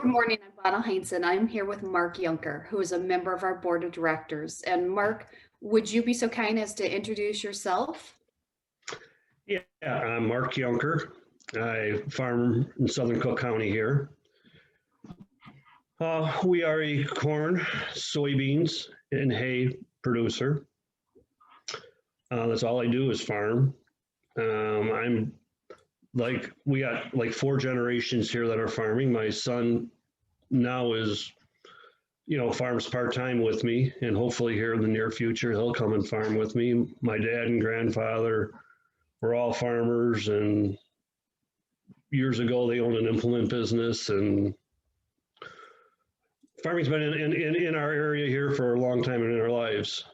Good morning, I'm Bonnie Heinzen. I'm here with Mark Yunker, who is a member of our board of directors. And Mark, would you be so kind as to introduce yourself? Yeah, I'm Mark Yunker. I farm in southern Cook County here. We are a corn, soybeans, and hay producer. That's all I do is farm. I'm like, we got like 4 generations here that are farming. My son now is, farms part-time with me, and hopefully here in the near future, he'll come and farm with me. My dad and grandfather were all farmers, and years ago they owned an implement business, and farming's been in our area here for a long time in our lives.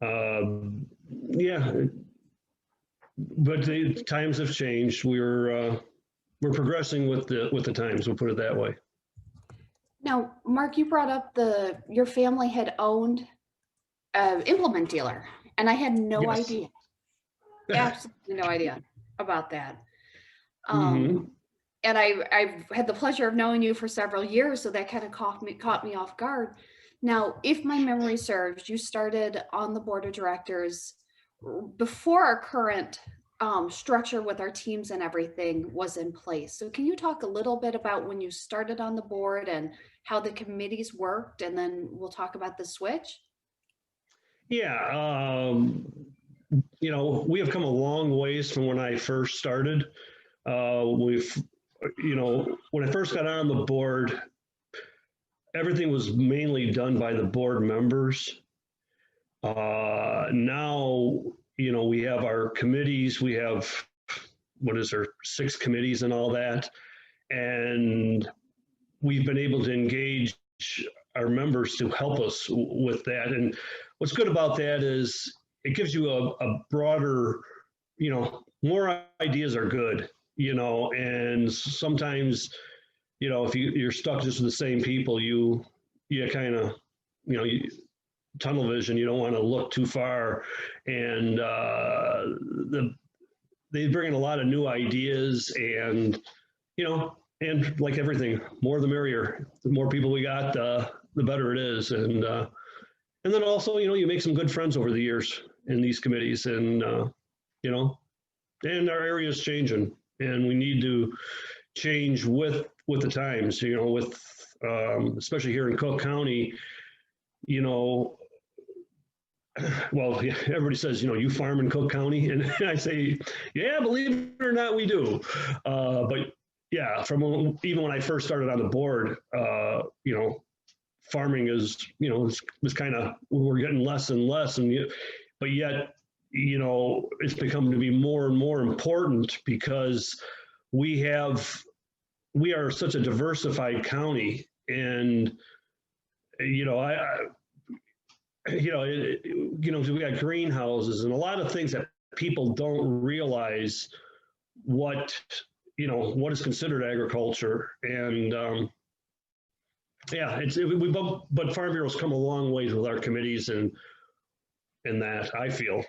Yeah, but the times have changed. We're progressing with the times. We'll put it that way. Now, Mark, you brought up your family had owned an implement dealer, and I had no Yes. idea, absolutely no idea about that. Mhm. And I've had the pleasure of knowing you for several years, so that kind of caught me off guard. Now, if my memory serves, you started on the board of directors before our current structure with our teams and everything was in place. So can you talk a little bit about when you started on the board and how the committees worked, and then we'll talk about the switch? Yeah, we have come a long ways from when I first started. When I first got on the board, everything was mainly done by the board members. Now, we have our committees. We have, 6 committees and all that. And we've been able to engage our members to help us with that. And what's good about that is it gives you a broader, more ideas are good, and sometimes, if you're stuck just with the same people, you kind of, tunnel vision, you don't want to look too far. And they bring in a lot of new ideas, and, and like everything, more the merrier. The more people we got, the better it is. And then also, you make some good friends over the years in these committees, and and our area is changing, and we need to change with the times. With especially here in Cook County, well, everybody says, you farm in Cook County, and I say, yeah, believe it or not, we do. But yeah, even when I first started on the board, farming is, was kind of, we're getting less and less, but yet, it's become to be more and more important because we are such a diversified county, and we got greenhouses and a lot of things that people don't realize what is considered agriculture. And yeah, but Farm Bureau's come a long ways with our committees and that, I feel.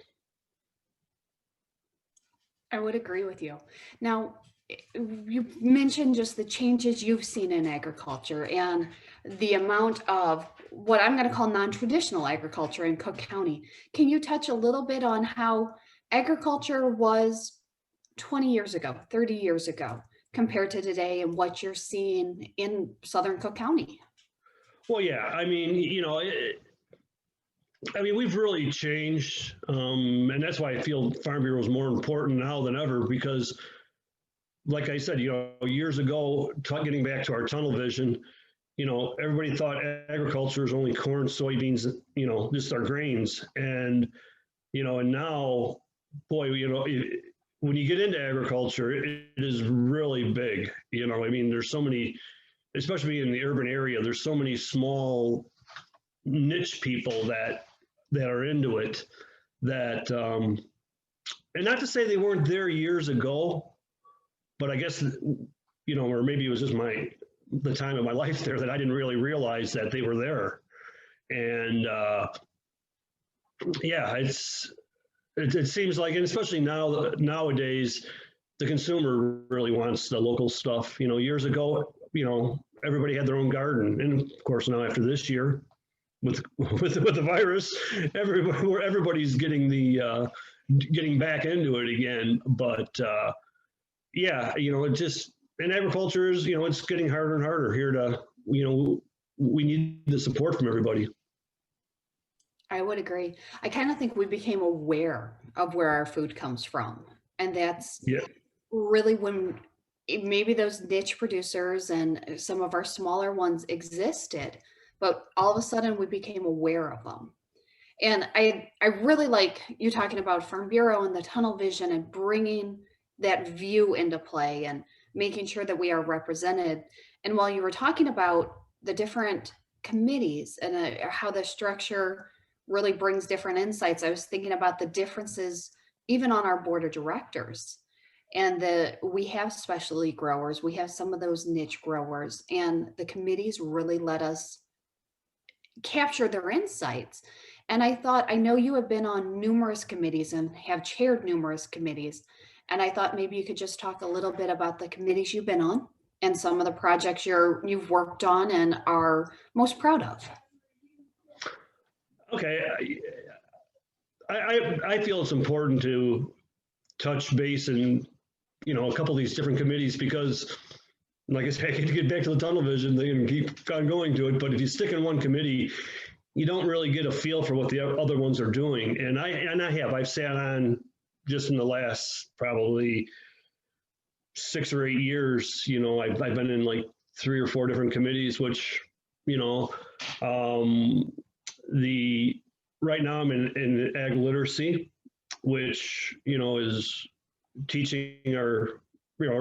I would agree with you. Now, you mentioned just the changes you've seen in agriculture and the amount of what I'm going to call non-traditional agriculture in Cook County. Can you touch a little bit on how agriculture was 20 years ago, 30 years ago, compared to today, and what you're seeing in southern Cook County? Well, yeah, I mean, we've really changed, and that's why I feel Farm Bureau is more important now than ever, because like I said, years ago, getting back to our tunnel vision, everybody thought agriculture is only corn, soybeans, just our grains. And, and now, boy, when you get into agriculture, it is really big. There's so many, especially in the urban area, there's so many small niche people that are into it, that, and not to say they weren't there years ago, but I guess, or maybe it was just the time of my life there that I didn't really realize that they were there. And yeah, it seems like, and especially nowadays, the consumer really wants the local stuff. Years ago, everybody had their own garden. And of course, now after this year, with the virus, everybody's getting back into it again. But yeah, it just, and agriculture is, it's getting harder and harder here to, we need the support from everybody. I would agree. I kind of think we became aware of where our food comes from. And that's Yeah. really when maybe those niche producers and some of our smaller ones existed, but all of a sudden we became aware of them. And I really like you talking about Farm Bureau and the tunnel vision and bringing that view into play and making sure that we are represented. And while you were talking about the different committees and how the structure really brings different insights, I was thinking about the differences even on our board of directors. And we have specialty growers, we have some of those niche growers, and the committees really let us capture their insights. And I thought, I know you have been on numerous committees and have chaired numerous committees. And I thought maybe you could just talk a little bit about the committees you've been on and some of the projects you've worked on and are most proud of. Okay. I feel it's important to touch base in, a couple of these different committees because, like I said, I can get back to the tunnel vision thing and keep on going to it. But if you stick in one committee, you don't really get a feel for what the other ones are doing. And I've sat on just in the last probably 6 or 8 years, I've been in like 3 or 4 different committees, which, right now I'm in ag literacy, which, is teaching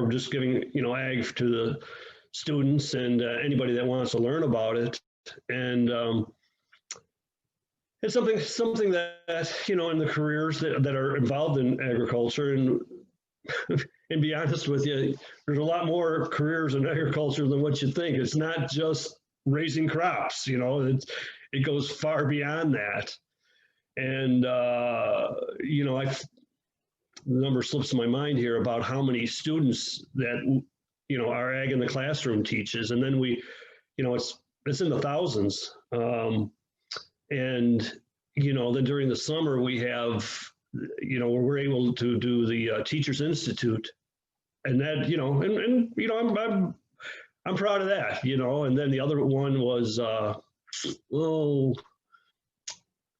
just giving, ag to the students and anybody that wants to learn about it. And it's something that, in the careers that are involved in agriculture, and be honest with you, there's a lot more careers in agriculture than what you think. It's not just raising crops, it goes far beyond that. And, the number slips my mind here about how many students that, our ag in the classroom teaches. And then it's in the thousands. And, then during the summer we have, we're able to do the Teachers Institute, and that, I'm proud of that, and then the other one was,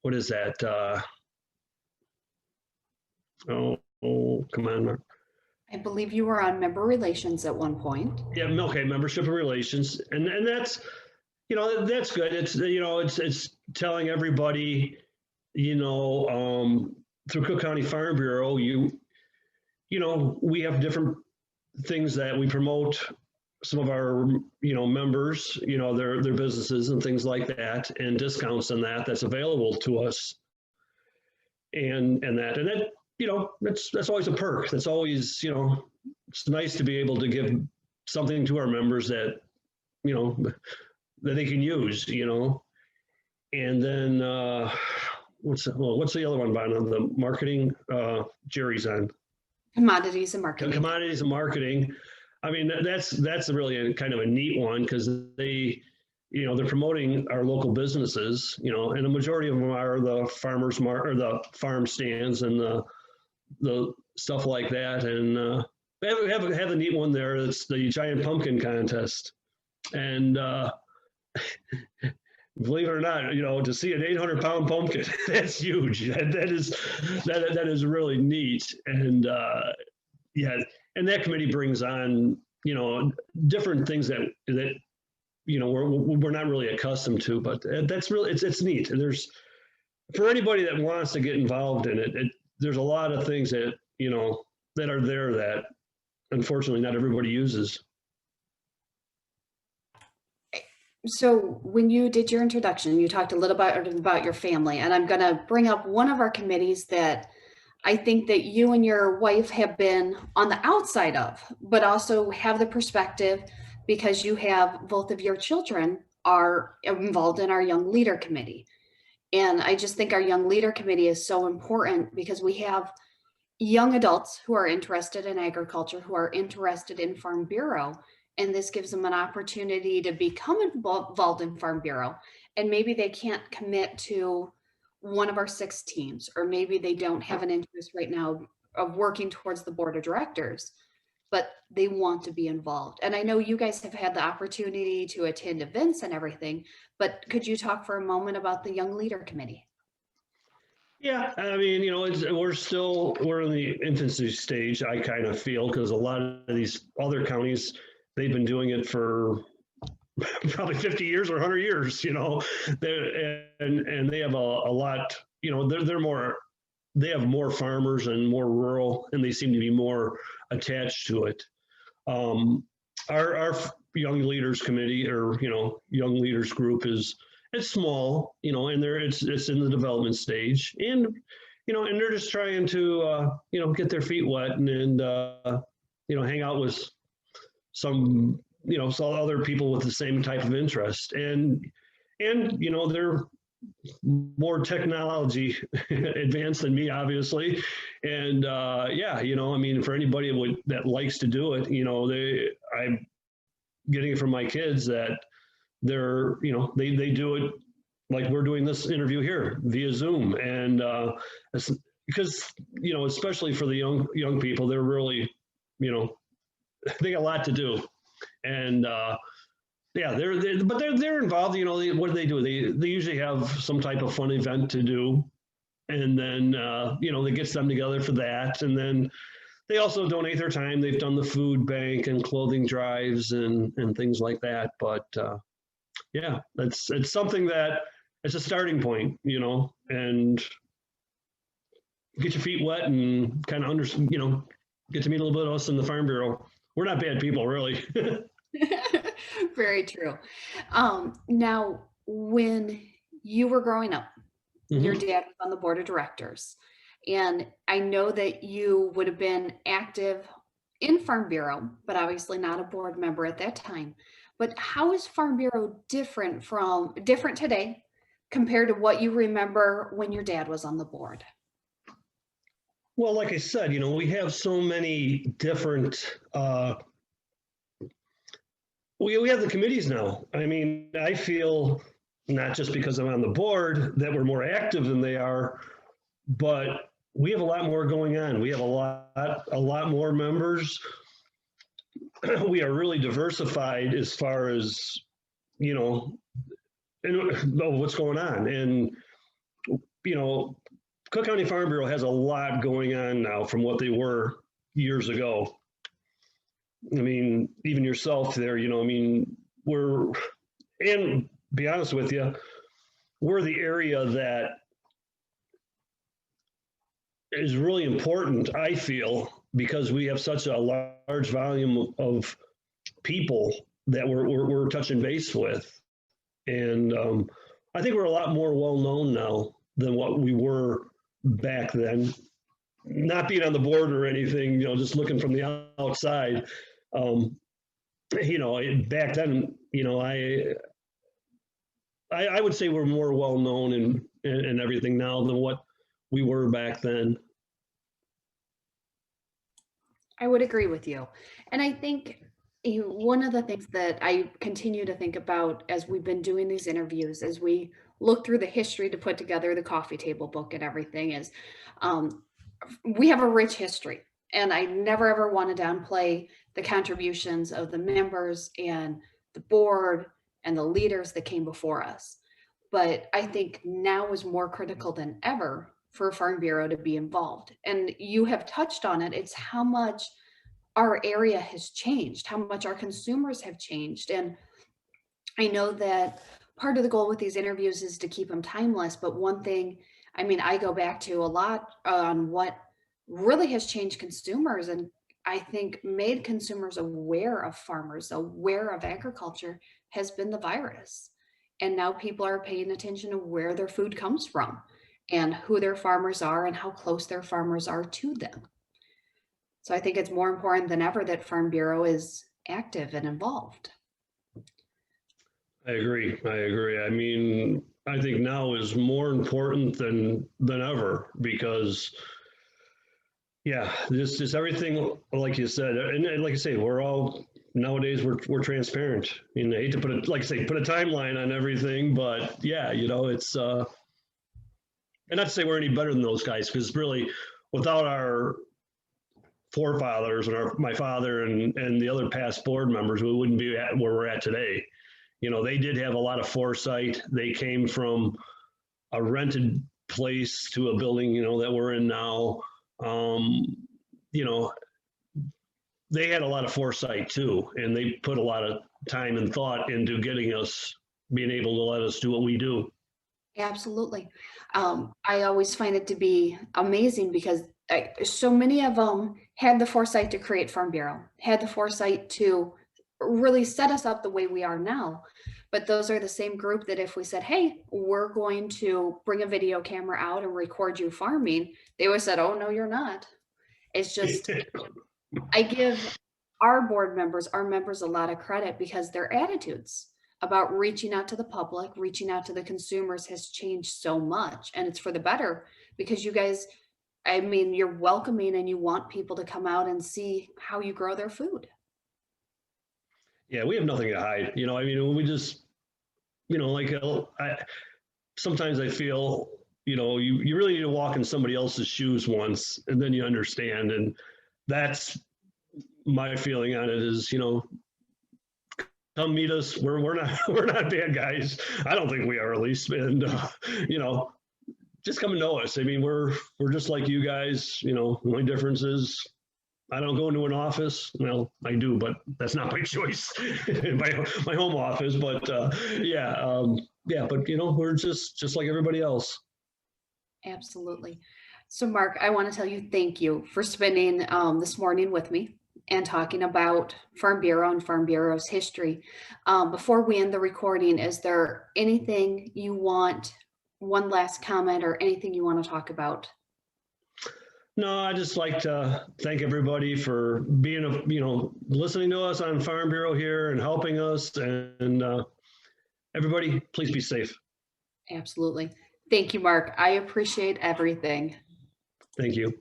what is that? Come on, Mark. I believe you were on member relations at one point. Yeah, okay, membership and relations, and that's, that's good. It's, it's telling everybody, through Cook County Farm Bureau, we have different things that we promote. Some of our, members, their businesses and things like that, and discounts and that's available to us. And that, that's always a perk. That's always, it's nice to be able to give something to our members that, that they can use, and then, what's the other one, Bob? The marketing, Jerry's on. Commodities and marketing. Commodities and marketing. I mean, that's really kind of a neat one because they, they're promoting our local businesses, and the majority of them are the farmers or the farm stands and the stuff like that. And they have a neat one there. It's the giant pumpkin contest, and believe it or not, to see an 800-pound pumpkin, that's huge. That is really neat. And yeah, and that committee brings on, different things that we're not really accustomed to, but that's really, it's neat. And there's, for anybody that wants to get involved in it, there's a lot of things that, that are there that unfortunately not everybody uses. So when you did your introduction, you talked a little bit about your family, and I'm going to bring up one of our committees that I think that you and your wife have been on the outside of, but also have the perspective because you have both of your children are involved in our Young Leader Committee. And I just think our Young Leader Committee is so important because we have young adults who are interested in agriculture, who are interested in Farm Bureau, and this gives them an opportunity to become involved in Farm Bureau. And maybe they can't commit to one of our 6 teams, or maybe they don't have an interest right now of working towards the board of directors, but they want to be involved. And I know you guys have had the opportunity to attend events and everything, but could you talk for a moment about the Young Leader Committee? Yeah, I mean, we're in the infancy stage, I kind of feel, because a lot of these other counties, they've been doing it for probably 50 years or 100 years, and they have a lot, they have more farmers and more rural, and they seem to be more attached to it. Our Young Leaders Committee, or, Young Leaders Group, it's small, and it's in the development stage, and and they're just trying to get their feet wet and hang out with some some other people with the same type of interest, and they're more technology advanced than me, obviously, and yeah, I mean, for anybody that likes to do it, I'm getting it from my kids that they do it like we're doing this interview here via Zoom, and because especially for the young people, they're really they got a lot to do, and yeah, they're involved. What do? They usually have some type of fun event to do, and then that gets them together for that, and then they also donate their time. They've done the food bank and clothing drives and things like that. But yeah, it's something that it's a starting point, and get your feet wet and kind of get to meet a little bit of us in the Farm Bureau. We're not bad people, really. Very true. Now, when you were growing up, your dad was on the board of directors, and I know that you would have been active in Farm Bureau, but obviously not a board member at that time. But how is Farm Bureau different today compared to what you remember when your dad was on the board? Well, like I said, we have so many different. We have the committees now. I mean, I feel not just because I'm on the board that we're more active than they are, but we have a lot more going on. We have a lot more members. We are really diversified as far as what's going on, and Cook County Farm Bureau has a lot going on now from what they were years ago. I mean, even yourself there, I mean, and be honest with you, we're the area that is really important, I feel, because we have such a large volume of people that we're touching base with. And I think we're a lot more well-known now than what we were back then. Not being on the board or anything, just looking from the outside. Back then, I would say we're more well-known and everything now than what we were back then. I would agree with you. And I think one of the things that I continue to think about as we've been doing these interviews, as we look through the history to put together the coffee table book and everything, is we have a rich history. And I never ever want to downplay the contributions of the members and the board and the leaders that came before us. But I think now is more critical than ever for Farm Bureau to be involved. And you have touched on it. It's how much our area has changed, how much our consumers have changed. And I know that part of the goal with these interviews is to keep them timeless. But one thing, I mean, I go back to a lot on what really has changed consumers, and I think made consumers aware of farmers, aware of agriculture, has been the virus. And now people are paying attention to where their food comes from and who their farmers are and how close their farmers are to them. So I think it's more important than ever that Farm Bureau is active and involved. I agree. I mean, I think now is more important than ever, because Yeah, just everything, like you said, and like I say, we're all nowadays we're transparent. I mean, I hate to put it, like I say, put a timeline on everything, but yeah, it's and not to say we're any better than those guys, because really, without our forefathers and my father and the other past board members, we wouldn't be at where we're at today. They did have a lot of foresight. They came from a rented place to a building, that we're in now. Um, you know, they had a lot of foresight too, and they put a lot of time and thought into getting us being able to let us do what we do. Absolutely. I always find it to be amazing because so many of them had the foresight to create Farm Bureau, had the foresight to really set us up the way we are now. But those are the same group that if we said, hey, we're going to bring a video camera out and record you farming, they would have said, oh, no, you're not. It's just, I give our members a lot of credit because their attitudes about reaching out to the public, reaching out to the consumers has changed so much. And it's for the better because you guys, I mean, you're welcoming and you want people to come out and see how you grow their food. Yeah, we have nothing to hide. I mean, we just, like sometimes I feel, you really need to walk in somebody else's shoes once, and then you understand. And that's my feeling on it is, come meet us. We're not we're not bad guys. I don't think we are, at least. And you know, just come and know us. I mean, we're just like you guys. The only difference is I don't go into an office. Well, I do, but that's not my choice. my home office. But yeah. But we're just like everybody else. Absolutely. So, Mark, I want to tell you thank you for spending this morning with me and talking about Farm Bureau and Farm Bureau's history. Before we end the recording, is there anything you want, one last comment, or anything you want to talk about? No, I just like to thank everybody for being listening to us on Farm Bureau here and helping us. And everybody, please be safe. Absolutely. Thank you, Mark. I appreciate everything. Thank you.